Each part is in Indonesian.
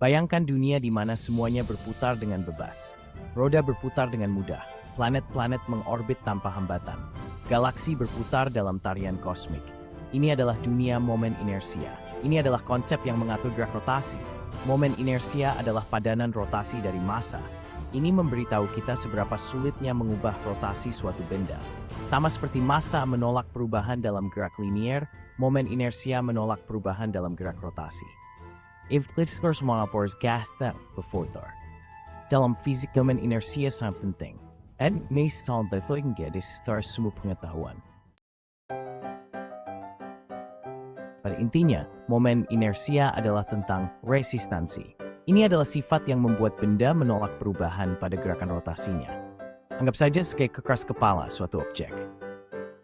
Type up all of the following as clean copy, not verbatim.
Bayangkan dunia di mana semuanya berputar dengan bebas. Roda berputar dengan mudah, planet-planet mengorbit tanpa hambatan. Galaksi berputar dalam tarian kosmik. Ini adalah dunia momen inersia. Ini adalah konsep yang mengatur gerak rotasi. Momen inersia adalah padanan rotasi dari massa. Ini memberitahu kita seberapa sulitnya mengubah rotasi suatu benda. Sama seperti massa menolak perubahan dalam gerak linier, momen inersia menolak perubahan dalam gerak rotasi. If listeners monopores gas that before there. Dalam fisik momen inersia sangat penting. And may sound that hingga di sekitar semua pengetahuan. Pada intinya, momen inersia adalah tentang resistansi. Ini adalah sifat yang membuat benda menolak perubahan pada gerakan rotasinya. Anggap saja sebagai keras kepala suatu objek.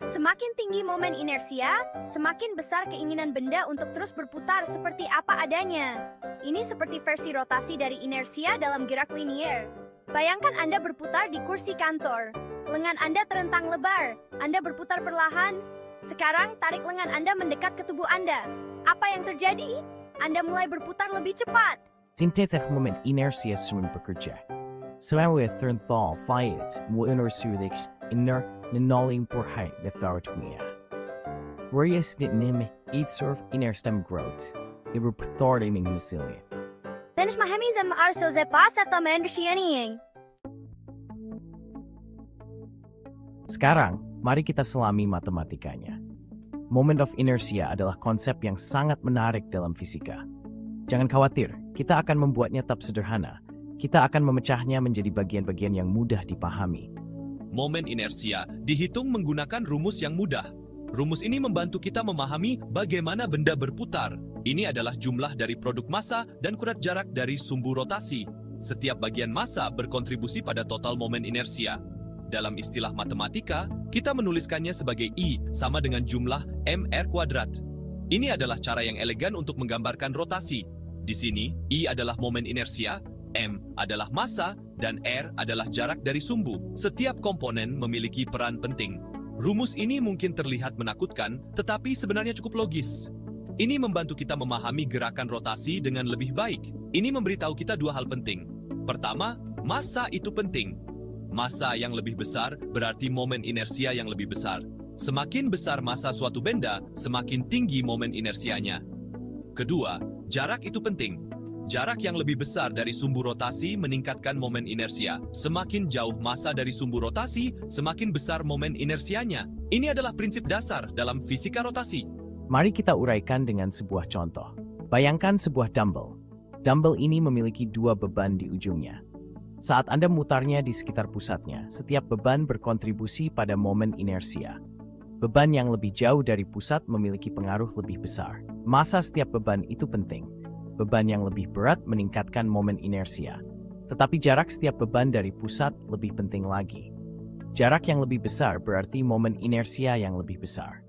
Semakin tinggi momen inersia, semakin besar keinginan benda untuk terus berputar seperti apa adanya. Ini seperti versi rotasi dari inersia dalam gerak linier. Bayangkan Anda berputar di kursi kantor. Lengan Anda terentang lebar. Anda berputar perlahan. Sekarang tarik lengan Anda mendekat ke tubuh Anda. Apa yang terjadi? Anda mulai berputar lebih cepat. Sintetik momen inersia sering bekerja. Sebagai ternthal fiat, menursulik inner nenoling porhai lethargia. Various nim itsurf inner stem growth. Iberputar iming misilya. Tenis mahami zan maarso ze pas atau mendersianing. Sekarang, mari kita selami matematikanya. Moment of inertia adalah konsep yang sangat menarik dalam fisika. Jangan khawatir, kita akan membuatnya tetap sederhana. Kita akan memecahnya menjadi bagian-bagian yang mudah dipahami. Momen inersia dihitung menggunakan rumus yang mudah. Rumus ini membantu kita memahami bagaimana benda berputar. Ini adalah jumlah dari produk massa dan kurat jarak dari sumbu rotasi. Setiap bagian massa berkontribusi pada total momen inersia. Dalam istilah matematika, kita menuliskannya sebagai I sama dengan jumlah mr kuadrat. Ini adalah cara yang elegan untuk menggambarkan rotasi. Di sini, I adalah momen inersia, M adalah massa, dan R adalah jarak dari sumbu. Setiap komponen memiliki peran penting. Rumus ini mungkin terlihat menakutkan, tetapi sebenarnya cukup logis. Ini membantu kita memahami gerakan rotasi dengan lebih baik. Ini memberitahu kita dua hal penting. Pertama, massa itu penting. Massa yang lebih besar berarti momen inersia yang lebih besar. Semakin besar massa suatu benda, semakin tinggi momen inersianya. Kedua, jarak itu penting. Jarak yang lebih besar dari sumbu rotasi meningkatkan momen inersia. Semakin jauh massa dari sumbu rotasi, semakin besar momen inersianya. Ini adalah prinsip dasar dalam fisika rotasi. Mari kita uraikan dengan sebuah contoh. Bayangkan sebuah dumbbell. Dumbbell ini memiliki dua beban di ujungnya. Saat Anda memutarnya di sekitar pusatnya, setiap beban berkontribusi pada momen inersia. Beban yang lebih jauh dari pusat memiliki pengaruh lebih besar. Massa setiap beban itu penting. Beban yang lebih berat meningkatkan momen inersia. Tetapi jarak setiap beban dari pusat lebih penting lagi. Jarak yang lebih besar berarti momen inersia yang lebih besar.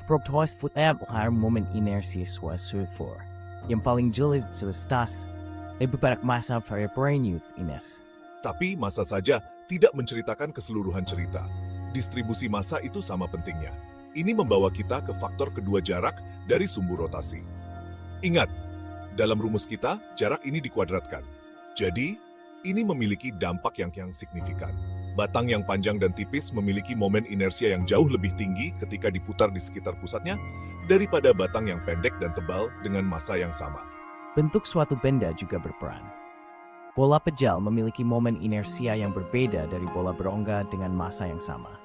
Proptois footab momen inersia suatu for. Yang paling jelas sebestas lebih banyak massa variable youth ines. Tapi massa saja tidak menceritakan keseluruhan cerita. Distribusi massa itu sama pentingnya. Ini membawa kita ke faktor kedua jarak dari sumbu rotasi. Ingat, dalam rumus kita, jarak ini dikuadratkan. Jadi, ini memiliki dampak yang signifikan. Batang yang panjang dan tipis memiliki momen inersia yang jauh lebih tinggi ketika diputar di sekitar pusatnya daripada batang yang pendek dan tebal dengan massa yang sama. Bentuk suatu benda juga berperan. Bola pejal memiliki momen inersia yang berbeda dari bola berongga dengan massa yang sama.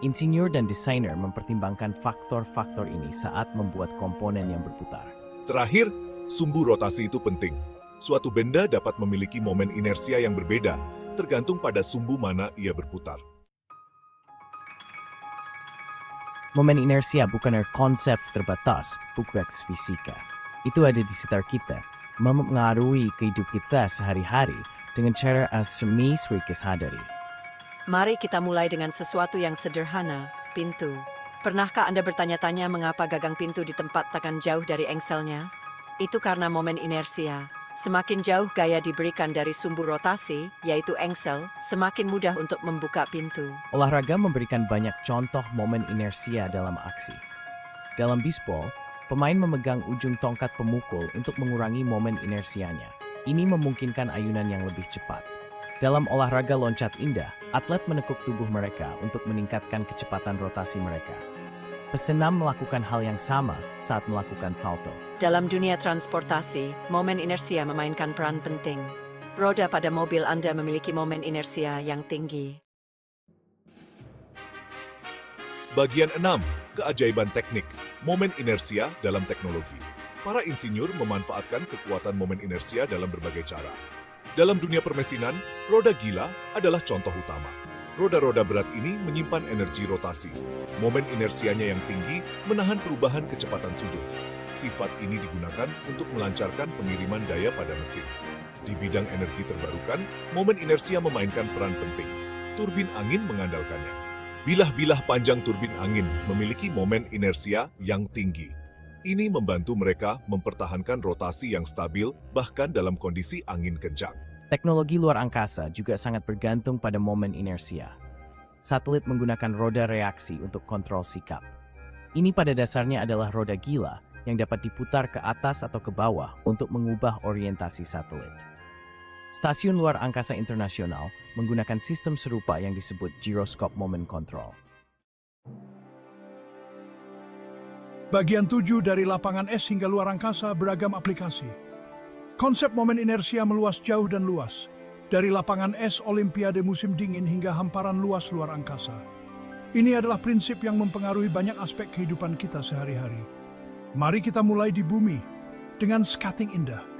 Insinyur dan desainer mempertimbangkan faktor-faktor ini saat membuat komponen yang berputar. Terakhir, sumbu rotasi itu penting. Suatu benda dapat memiliki momen inersia yang berbeda, tergantung pada sumbu mana ia berputar. Momen inersia bukanlah konsep terbatas, bukan fisika. Itu ada di sekitar kita, mempengaruhi kehidupan kita sehari-hari dengan cara asmi swikis hadari. Mari kita mulai dengan sesuatu yang sederhana, pintu. Pernahkah Anda bertanya-tanya mengapa gagang pintu ditempatkan jauh dari engselnya? Itu karena momen inersia. Semakin jauh gaya diberikan dari sumbu rotasi, yaitu engsel, semakin mudah untuk membuka pintu. Olahraga memberikan banyak contoh momen inersia dalam aksi. Dalam bisbol, Pemain memegang ujung tongkat pemukul untuk mengurangi momen inersianya. Ini memungkinkan ayunan yang lebih cepat. Dalam olahraga loncat indah, atlet menekuk tubuh mereka untuk meningkatkan kecepatan rotasi mereka. Pesenam melakukan hal yang sama saat melakukan salto. Dalam dunia transportasi, momen inersia memainkan peran penting. Roda pada mobil Anda memiliki momen inersia yang tinggi. Bagian 6. Keajaiban teknik. Momen inersia dalam teknologi. Para insinyur memanfaatkan kekuatan momen inersia dalam berbagai cara. Dalam dunia permesinan, roda gila adalah contoh utama. Roda-roda berat ini menyimpan energi rotasi. Momen inersianya yang tinggi menahan perubahan kecepatan sudut. Sifat ini digunakan untuk melancarkan pengiriman daya pada mesin. Di bidang energi terbarukan, momen inersia memainkan peran penting. Turbin angin mengandalkannya. Bilah-bilah panjang turbin angin memiliki momen inersia yang tinggi. Ini membantu mereka mempertahankan rotasi yang stabil bahkan dalam kondisi angin kencang. Teknologi luar angkasa juga sangat bergantung pada momen inersia. Satelit menggunakan roda reaksi untuk kontrol sikap. Ini pada dasarnya adalah roda gila yang dapat diputar ke atas atau ke bawah untuk mengubah orientasi satelit. Stasiun luar angkasa internasional menggunakan sistem serupa yang disebut gyroscope moment control. Bagian 7 dari lapangan es hingga luar angkasa beragam aplikasi. Konsep momen inersia meluas jauh dan luas, dari lapangan es Olimpiade musim dingin hingga hamparan luas luar angkasa. Ini adalah prinsip yang mempengaruhi banyak aspek kehidupan kita sehari-hari. Mari kita mulai di bumi dengan skating indah.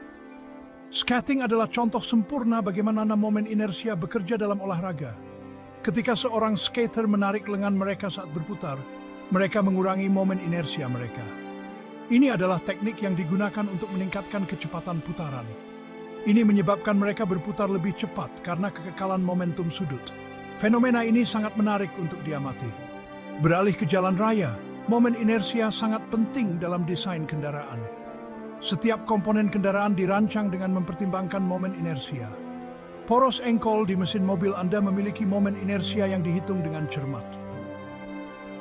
Skating adalah contoh sempurna bagaimana momen inersia bekerja dalam olahraga. Ketika seorang skater menarik lengan mereka saat berputar, mereka mengurangi momen inersia mereka. Ini adalah teknik yang digunakan untuk meningkatkan kecepatan putaran. Ini menyebabkan mereka berputar lebih cepat karena kekekalan momentum sudut. Fenomena ini sangat menarik untuk diamati. Beralih ke jalan raya, momen inersia sangat penting dalam desain kendaraan. Setiap komponen kendaraan dirancang dengan mempertimbangkan momen inersia. Poros engkol di mesin mobil Anda memiliki momen inersia yang dihitung dengan cermat.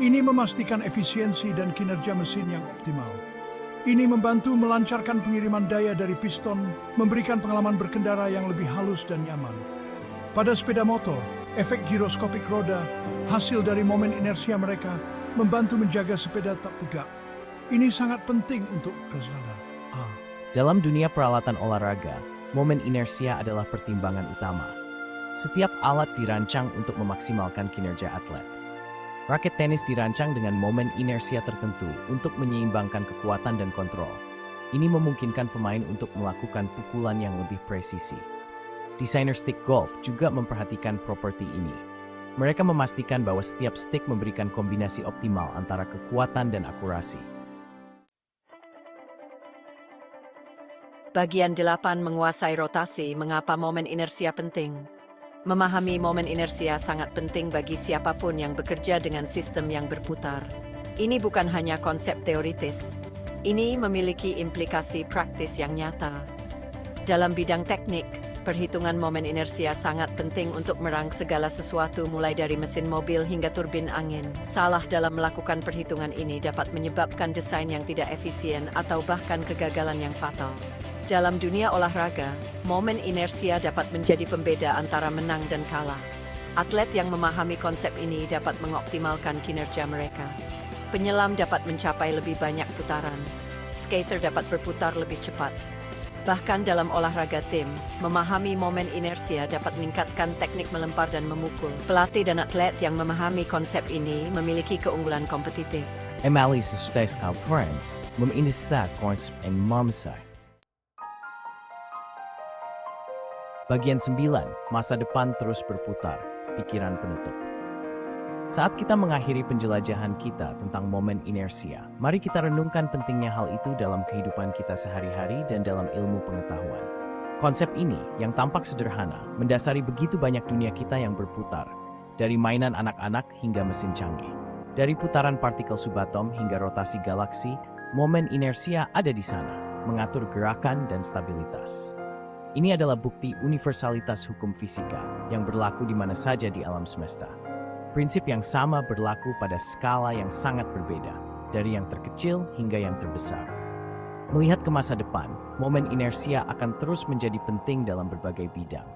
Ini memastikan efisiensi dan kinerja mesin yang optimal. Ini membantu melancarkan pengiriman daya dari piston, memberikan pengalaman berkendara yang lebih halus dan nyaman. Pada sepeda motor, efek giroskopik roda, hasil dari momen inersia mereka, membantu menjaga sepeda tetap tegak. Ini sangat penting untuk kesadaran. Dalam dunia peralatan olahraga, momen inersia adalah pertimbangan utama. Setiap alat dirancang untuk memaksimalkan kinerja atlet. Raket tenis dirancang dengan momen inersia tertentu untuk menyeimbangkan kekuatan dan kontrol. Ini memungkinkan pemain untuk melakukan pukulan yang lebih presisi. Desainer stick golf juga memperhatikan properti ini. Mereka memastikan bahwa setiap stick memberikan kombinasi optimal antara kekuatan dan akurasi. Bagian 8 menguasai rotasi. Mengapa momen inersia penting? Memahami momen inersia sangat penting bagi siapapun yang bekerja dengan sistem yang berputar. Ini bukan hanya konsep teoritis. Ini memiliki implikasi praktis yang nyata. Dalam bidang teknik, perhitungan momen inersia sangat penting untuk merangsang segala sesuatu mulai dari mesin mobil hingga turbin angin. Salah dalam melakukan perhitungan ini dapat menyebabkan desain yang tidak efisien atau bahkan kegagalan yang fatal. Dalam dunia olahraga, momen inersia dapat menjadi pembeda antara menang dan kalah. Atlet yang memahami konsep ini dapat mengoptimalkan kinerja mereka. Penyelam dapat mencapai lebih banyak putaran. Skater dapat berputar lebih cepat. Bahkan dalam olahraga tim, memahami momen inersia dapat meningkatkan teknik melempar dan memukul. Pelatih dan atlet yang memahami konsep ini memiliki keunggulan kompetitif. Emali suspes kaltren, meminisa konsep yang mamsai. Bagian 9, masa depan terus berputar, pikiran penutup. Saat kita mengakhiri penjelajahan kita tentang momen inersia, mari kita renungkan pentingnya hal itu dalam kehidupan kita sehari-hari dan dalam ilmu pengetahuan. Konsep ini, yang tampak sederhana, mendasari begitu banyak dunia kita yang berputar, dari mainan anak-anak hingga mesin canggih. Dari putaran partikel subatom hingga rotasi galaksi, momen inersia ada di sana, mengatur gerakan dan stabilitas. Ini adalah bukti universalitas hukum fisika yang berlaku di mana saja di alam semesta. Prinsip yang sama berlaku pada skala yang sangat berbeda. dari yang terkecil hingga yang terbesar. Melihat ke masa depan, momen inersia akan terus menjadi penting dalam berbagai bidang.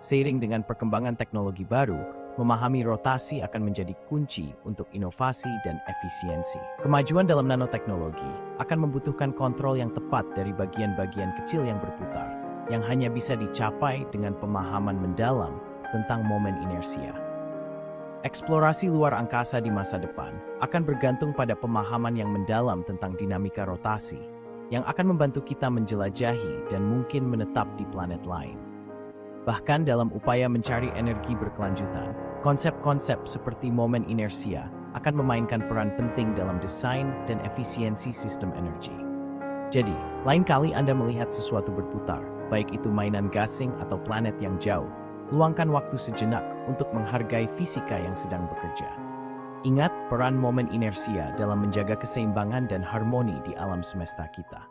Seiring dengan perkembangan teknologi baru, memahami rotasi akan menjadi kunci untuk inovasi dan efisiensi. Kemajuan dalam nanoteknologi akan membutuhkan kontrol yang tepat dari bagian-bagian kecil yang berputar, yang hanya bisa dicapai dengan pemahaman mendalam tentang momen inersia. Eksplorasi luar angkasa di masa depan akan bergantung pada pemahaman yang mendalam tentang dinamika rotasi, yang akan membantu kita menjelajahi dan mungkin menetap di planet lain. Bahkan dalam upaya mencari energi berkelanjutan, konsep-konsep seperti momen inersia akan memainkan peran penting dalam desain dan efisiensi sistem energi. Jadi, lain kali Anda melihat sesuatu berputar, baik itu mainan gasing atau planet yang jauh, luangkan waktu sejenak untuk menghargai fisika yang sedang bekerja. Ingat peran momen inersia dalam menjaga keseimbangan dan harmoni di alam semesta kita.